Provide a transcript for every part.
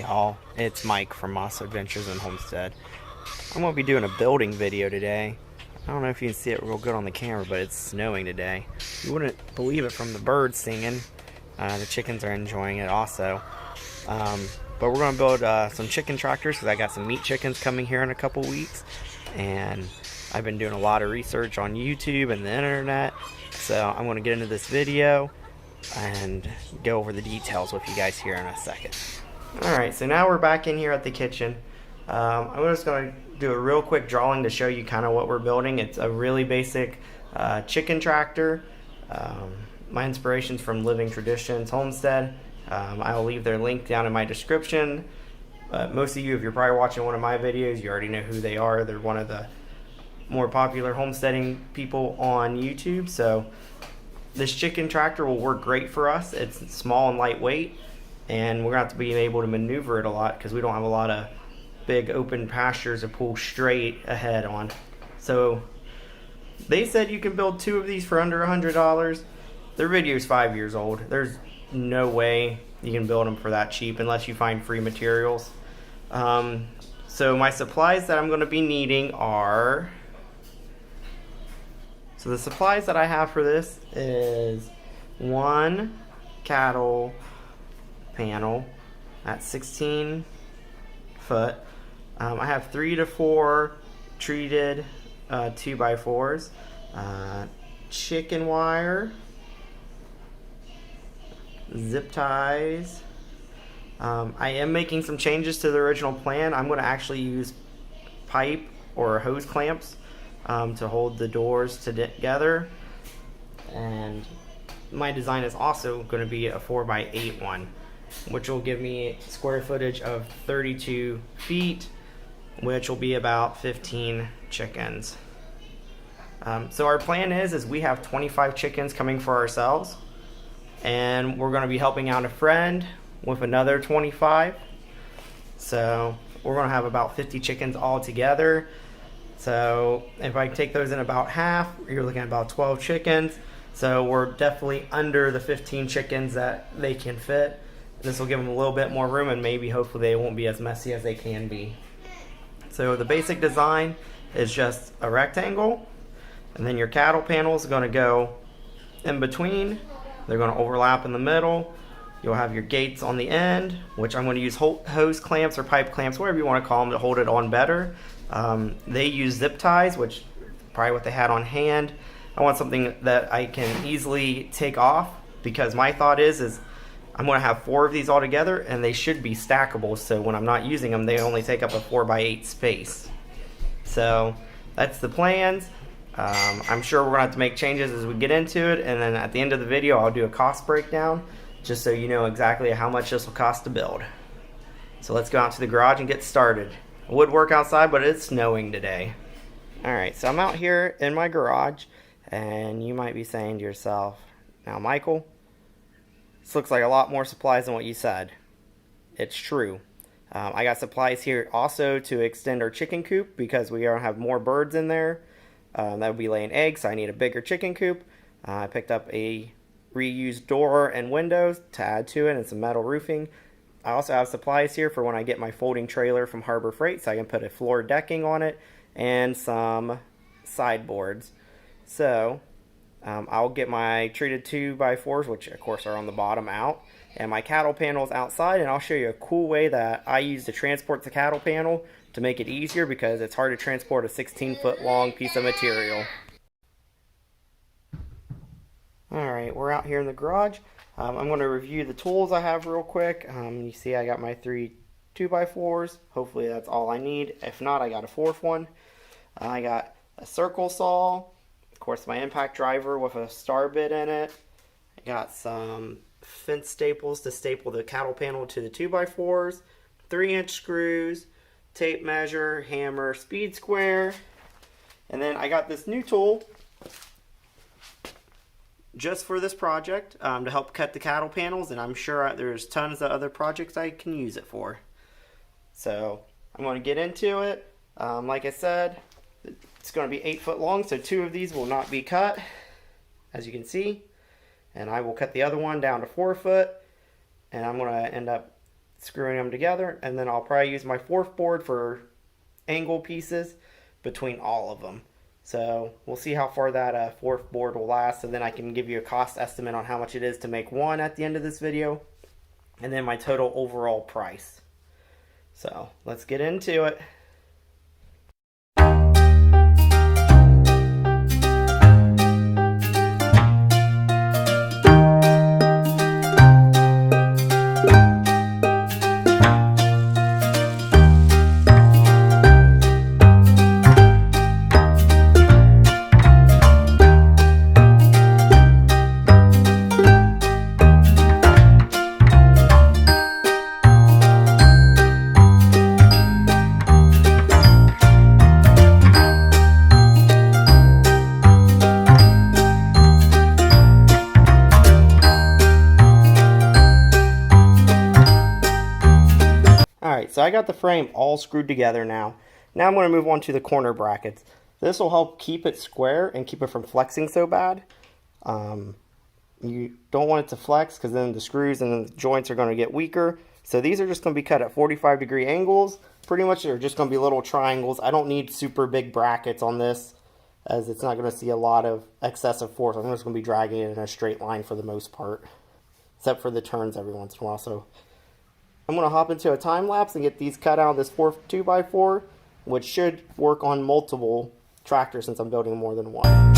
y'all, it's Mike from Moss Adventures and Homestead. I'm going to be doing a building video today. I don't know if you can see it real good on the camera, but it's snowing today. You wouldn't believe it from the birds singing. The chickens are enjoying it also. But we're going to build some chicken tractors because I got some meat chickens coming here in a couple weeks. And I've been doing a lot of research on YouTube and the internet. So I'm going to get into this video and go over the details with you guys here in a second. Alright, so now we're back in here at the kitchen. I'm just going to do a real quick drawing to show you kind of what we're building. It's a really basic chicken tractor. My inspiration's from Living Traditions Homestead. I'll leave their link down in my description. Most of you, if you're probably watching one of my videos, you already know who they are. They're one of the more popular homesteading people on YouTube. So this chicken tractor will work great for us. It's small and lightweight, and we're going to have to be able to maneuver it a lot because we don't have a lot of big open pastures to pull straight ahead on. So they said you can build 2 of these for under $100. Their video is 5 years old. There's no way you can build them for that cheap unless you find free materials. So my supplies that I'm going to be needing are... So the supplies that I have for this is 1 cattle panel at 16 foot. I have 3 to 4 treated 2x4s, chicken wire, zip ties. I am making some changes to the original plan. I'm going to actually use pipe or hose clamps to hold the doors together, and my design is also going to be a 4x8 one, which will give me square footage of 32 feet, which will be about 15 chickens. So our plan is we have 25 chickens coming for ourselves, and we're going to be helping out a friend with another 25. So we're going to have about 50 chickens all together. So if I take those in about half, you're looking at about 12 chickens. So we're definitely under the 15 chickens that they can fit. This will give them a little bit more room, and maybe hopefully they won't be as messy as they can be. So the basic design is just a rectangle, and then your cattle panel is going to go in between. They're going to overlap in the middle. You'll have your gates on the end, which I'm going to use hose clamps or pipe clamps, whatever you want to call them, to hold it on better. They use zip ties, which is probably what they had on hand. I want something that I can easily take off, because my thought is I'm going to have 4 of these all together, and they should be stackable, so when I'm not using them, they only take up a 4x8 space. So that's the plans. I'm sure we're going to have to make changes as we get into it, and then at the end of the video I'll do a cost breakdown just so you know exactly how much this will cost to build. So let's go out to the garage and get started. It would work outside, but it's snowing today. Alright, so I'm out here in my garage, and you might be saying to yourself, now Michael, this looks like a lot more supplies than what you said. It's true. I got supplies here also to extend our chicken coop because we are gonna have more birds in there that will be laying eggs, so I need a bigger chicken coop. I picked up a reused door and windows to add to it and some metal roofing. I also have supplies here for when I get my folding trailer from Harbor Freight, so I can put a floor decking on it and some sideboards. So I'll get my treated 2x4s, which of course are on the bottom, out, and my cattle panels outside, and I'll show you a cool way that I use to transport the cattle panel to make it easier, because it's hard to transport a 16-foot long piece of material. Alright, we're out here in the garage. I'm going to review the tools I have real quick. You see I got my 3 2x4s. Hopefully that's all I need. If not, I got a 4th one. I got a circle saw. Of course, my impact driver with a star bit in it. I got some fence staples to staple the cattle panel to the 2x4s. 3-inch screws. Tape measure. Hammer. Speed square. And then I got this new tool just for this project to help cut the cattle panels, and I'm sure there's tons of other projects I can use it for. So I'm going to get into it. Like I said, it's going to be 8 foot long, so 2 of these will not be cut, as you can see, and I will cut the other one down to 4 foot, and I'm going to end up screwing them together, and then I'll probably use my 4th board for angle pieces between all of them. So we'll see how far that 4th board will last, and then I can give you a cost estimate on how much it is to make one at the end of this video, and then my total overall price. So let's get into it. Alright, so I got the frame all screwed together now. Now I'm going to move on to the corner brackets. This will help keep it square and keep it from flexing so bad. You don't want it to flex because then the screws and the joints are going to get weaker. So these are just going to be cut at 45-degree angles. Pretty much they're just going to be little triangles. I don't need super big brackets on this, as it's not going to see a lot of excessive force. I'm just going to be dragging it in a straight line for the most part, except for the turns every once in a while. So I'm going to hop into a time lapse and get these cut out of this 2x4, which should work on multiple tractors since I'm building more than one.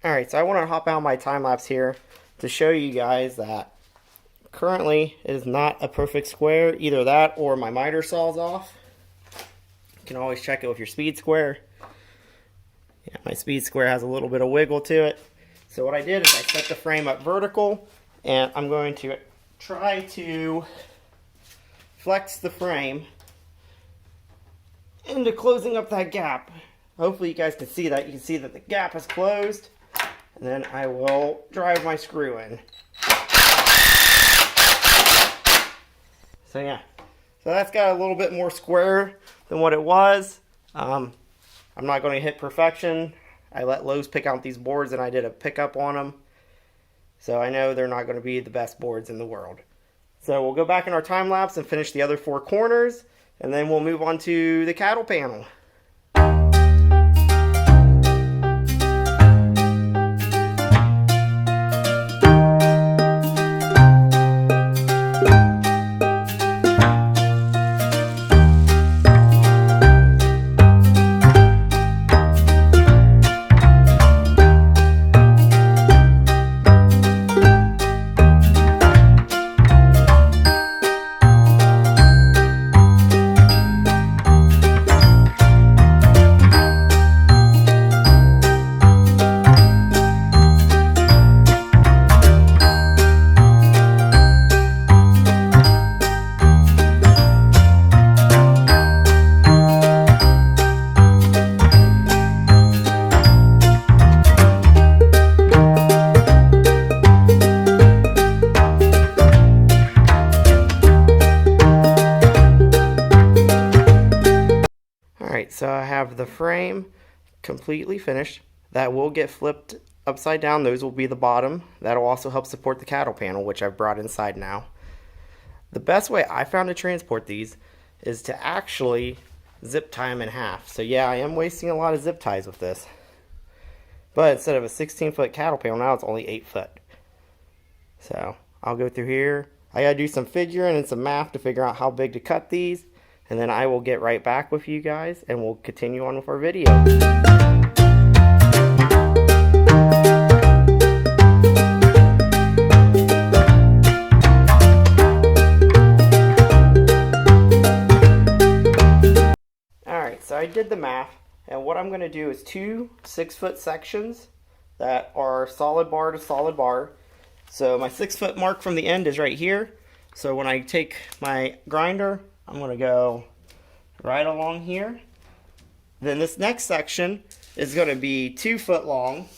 Alright, so I want to hop out my time lapse here to show you guys that currently it is not a perfect square. Either that or my miter saw's off. You can always check it with your speed square. Yeah, my speed square has a little bit of wiggle to it. So what I did is I set the frame up vertical, and I'm going to try to flex the frame into closing up that gap. Hopefully you guys can see that. You can see that the gap is closed. And then I will drive my screw in. So yeah, so that's got a little bit more square than what it was. I'm not going to hit perfection. I let Lowe's pick out these boards and I did a pickup on them. So I know they're not going to be the best boards in the world. So we'll go back in our time lapse and finish the other 4 corners, and then we'll move on to the cattle panel. So I have the frame completely finished. That will get flipped upside down. Those will be the bottom. That'll also help support the cattle panel, which I've brought inside now. The best way I found to transport these is to actually zip tie them in half. So yeah, I am wasting a lot of zip ties with this. But instead of a 16-foot cattle panel, now it's only 8 foot. So I'll go through here. I gotta do some figuring and some math to figure out how big to cut these. And then I will get right back with you guys and we'll continue on with our video. did the math, and what I'm going to do is 2 6-foot sections that are solid bar to solid bar. So my 6-foot mark from the end is right here. So when I take my grinder, I'm going to go right along here. Then this next section is going to be 2 foot long.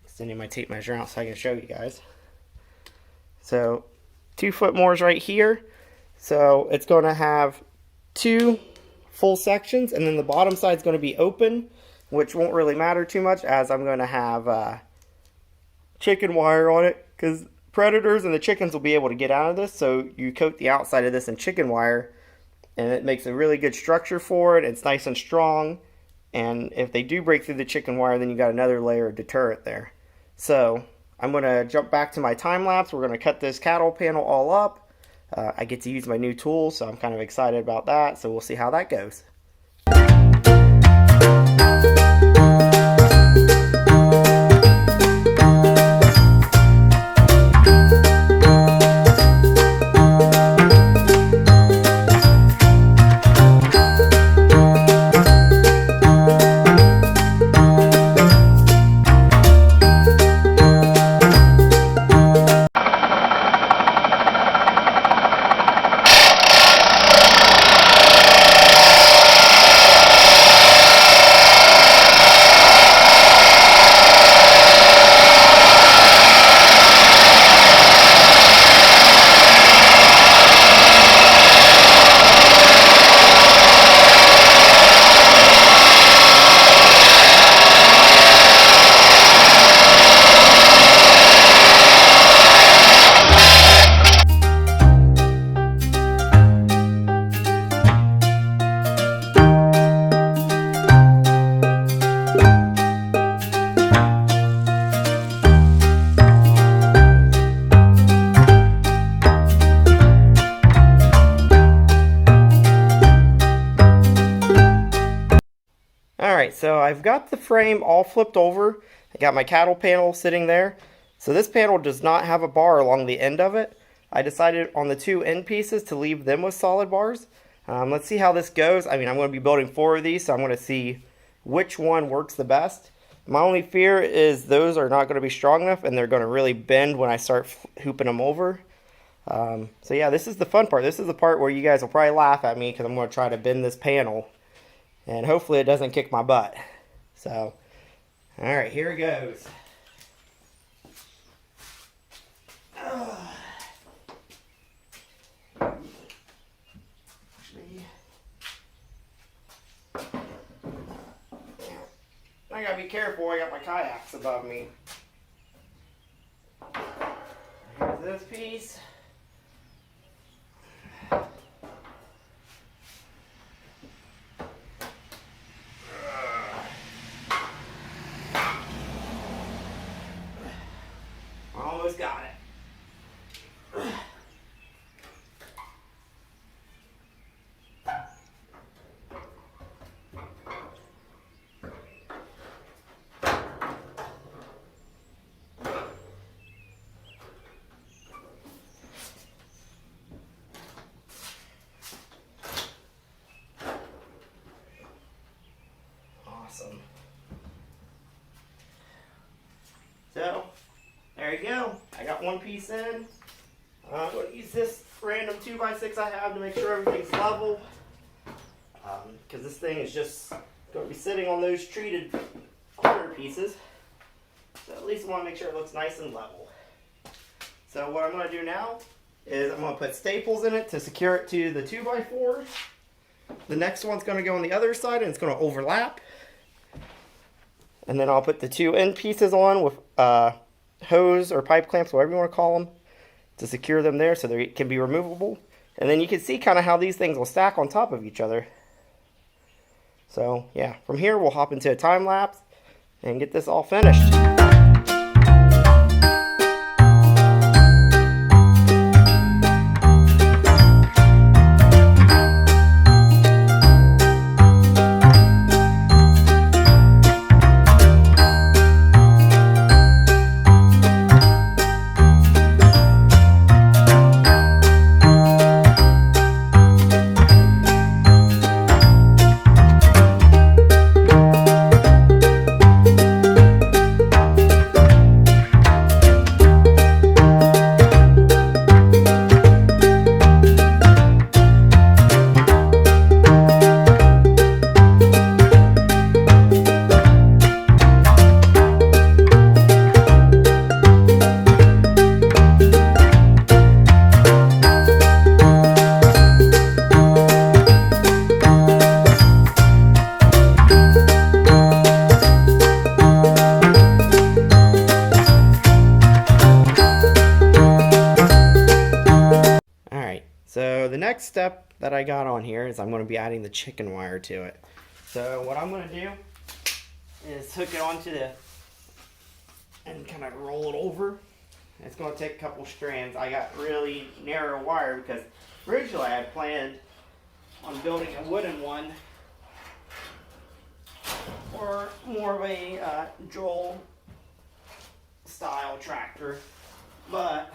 Extending my tape measure out so I can show you guys. So 2 foot more is right here. So it's going to have 2 full sections, and then the bottom side is going to be open, which won't really matter too much, as I'm going to have chicken wire on it, because predators and the chickens will be able to get out of this. So you coat the outside of this in chicken wire, and it makes a really good structure for it. It's nice and strong, and if they do break through the chicken wire, then you got another layer of deterrent there. So I'm going to jump back to my time lapse. We're going to cut this cattle panel all up. I get to use my new tool, so I'm kind of excited about that. So we'll see how that goes. Alright, so I've got the frame all flipped over. I got my cattle panel sitting there. So this panel does not have a bar along the end of it. I decided on the 2 end pieces to leave them with solid bars. Let's see how this goes. I mean, I'm going to be building 4 of these, so I'm going to see which one works the best. My only fear is those are not going to be strong enough, and they're going to really bend when I start hooping them over. So yeah, this is the fun part. This is the part where you guys will probably laugh at me, because I'm going to try to bend this panel. And hopefully it doesn't kick my butt. So, alright, here it goes. I gotta be careful, I got my kayaks above me. Here's this piece. Almost got it. Awesome. So, there you go. I got one piece in. I'm going to use this random 2x6 I have to make sure everything's level. Because this thing is just going to be sitting on those treated corner pieces. So at least I want to make sure it looks nice and level. So what I'm going to do now is I'm going to put staples in it to secure it to the 2x4. The next one's going to go on the other side and it's going to overlap. And then I'll put the 2 end pieces on with hose or pipe clamps, whatever you want to call them, to secure them there so they can be removable. And then you can see kind of how these things will stack on top of each other. So yeah, from here we'll hop into a time lapse and get this all finished. next step that I got on here is I'm going to be adding the chicken wire to it. So what I'm going to do is hook it onto the, and kind of roll it over. It's going to take a couple strands. I got really narrow wire because originally I had planned on building a wooden one, or more of a Joel style tractor, but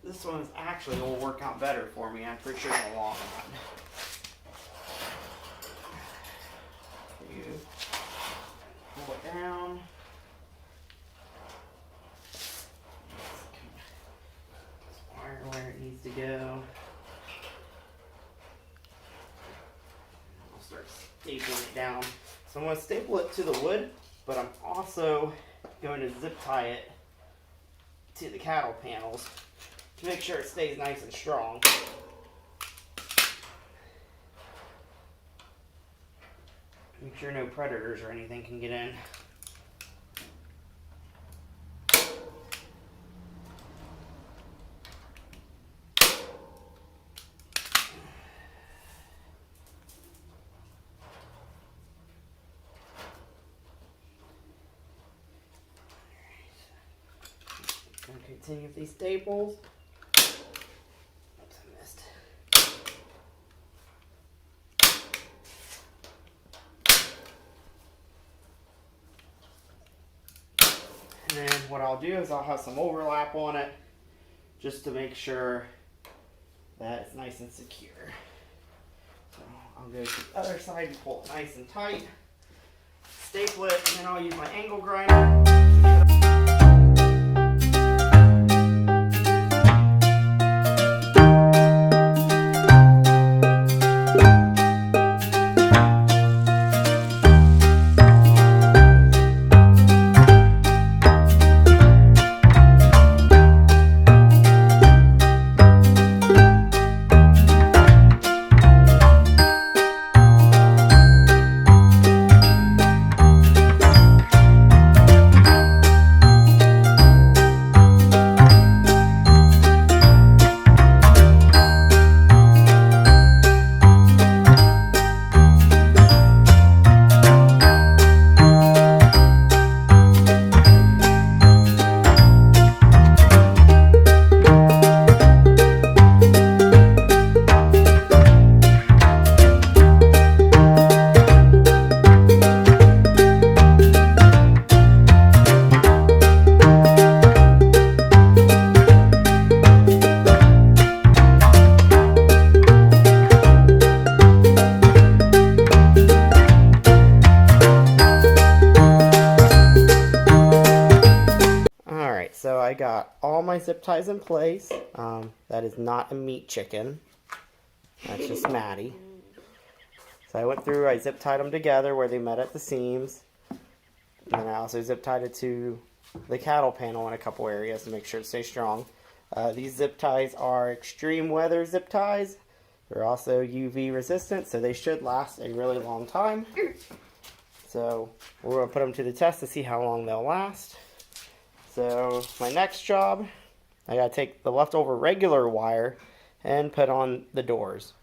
this one is actually going to work out better for me, I'm pretty sure, in the long run. You pull it down. Wire where it needs to go. I'll start stapling it down. So I'm going to staple it to the wood, but I'm also going to zip tie it to the cattle panels to make sure it stays nice and strong. Make sure no predators or anything can get in. Gonna continue with these staples. Oops, I missed. And then what I'll do is I'll have some overlap on it just to make sure that it's nice and secure. So I'll go to the other side and pull it nice and tight, staple it, and then I'll use my angle grinder. I got all my zip ties in place. That is not a MeatChicken. That's just Maddie. So I went through, I zip tied them together where they met at the seams. And I also zip tied it to the cattle panel in a couple areas to make sure it stays strong. These zip ties are extreme weather zip ties. They're also UV resistant, so they should last a really long time. So we're going to put them to the test to see how long they'll last. So my next job, I got to take the leftover regular wire and put on the doors.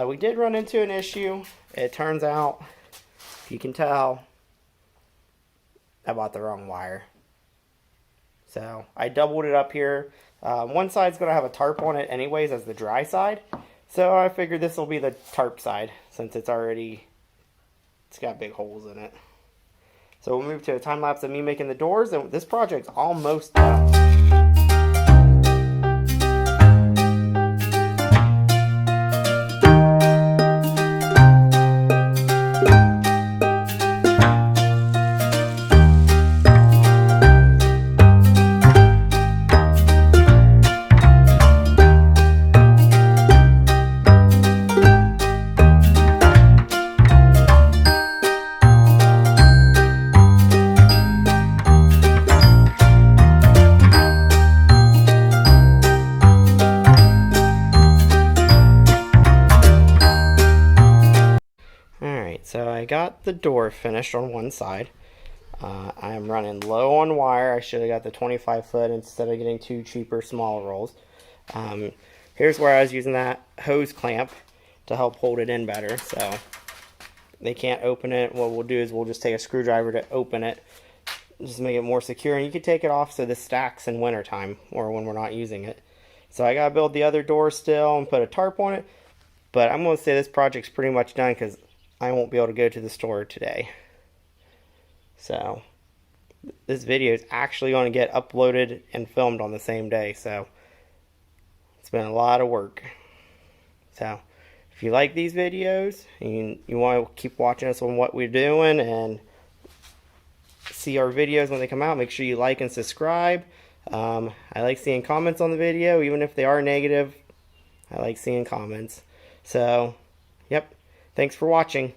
We did run into an issue. It turns out, if you can tell, I bought the wrong wire. So I doubled it up here. One side's going to have a tarp on it anyways as the dry side. So I figured this will be the tarp side since it's got big holes in it. So we'll move to a time lapse of me making the doors, and this project's almost done. So I got the door finished on one side. I am running low on wire. I should have got the 25 foot instead of getting two cheaper small rolls. here's where I was using that hose clamp to help hold it in better. So they can't open it. What we'll do is we'll just take a screwdriver to open it, just make it more secure. And you can take it off so this stacks in wintertime or when we're not using it. So I gotta build the other door still and put a tarp on it. But I'm gonna say this project's pretty much done because I won't be able to go to the store today. So this video is actually going to get uploaded and filmed on the same day. So it's been a lot of work. So if you like these videos and you want to keep watching us on what we're doing and see our videos when they come out, make sure you like and subscribe. I like seeing comments on the video, even if they are negative. I like seeing comments. So, yep. Thanks for watching.